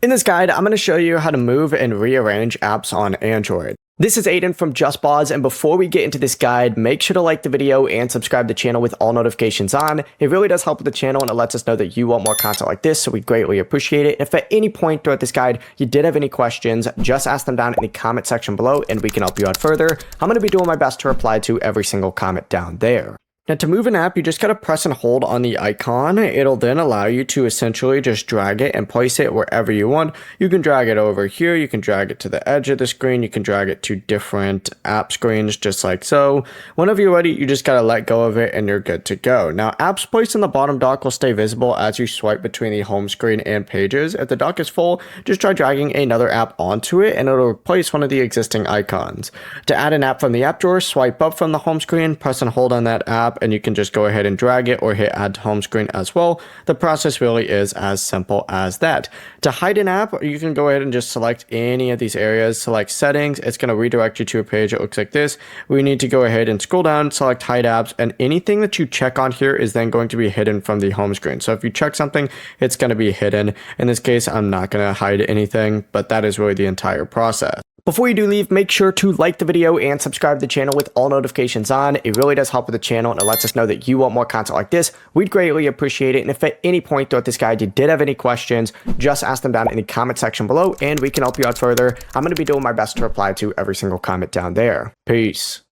In this guide, I'm going to show you how to move and rearrange apps on Android. This is Aiden from JustPause, and before we get into this guide, make sure to like the video and subscribe to the channel with all notifications on. It really does help with the channel and it lets us know that you want more content like this, so we greatly appreciate it. If at any point throughout this guide you did have any questions, just ask them down in the comment section below and we can help you out further. I'm going to be doing my best to reply to every single comment down there. Now, to move an app, you just gotta press and hold on the icon. It'll then allow you to essentially just drag it and place it wherever you want. You can drag it over here, you can drag it to the edge of the screen, you can drag it to different app screens, just like so. Whenever you're ready, you just gotta let go of it and you're good to go. Now, apps placed in the bottom dock will stay visible as you swipe between the home screen and pages. If the dock is full, just try dragging another app onto it and it'll replace one of the existing icons. To add an app from the app drawer, swipe up from the home screen, press and hold on that app, and you can just go ahead and drag it or hit add to home screen as well. The process really is as simple as that. To hide an app, you can go ahead and just select any of these areas, select settings. It's going to redirect you to a page that looks like this. We need to go ahead and scroll down, select hide apps, and anything that you check on here is then going to be hidden from the home screen. So if you check something, it's going to be hidden. In this case, I'm not going to hide anything, but that is really the entire process. Before you do leave, make sure to like the video and subscribe to the channel with all notifications on. It really does help with the channel and it lets us know that you want more content like this. We'd greatly appreciate it. And if at any point throughout this guide you did have any questions, just ask them down in the comment section below and we can help you out further. I'm going to be doing my best to reply to every single comment down there. Peace.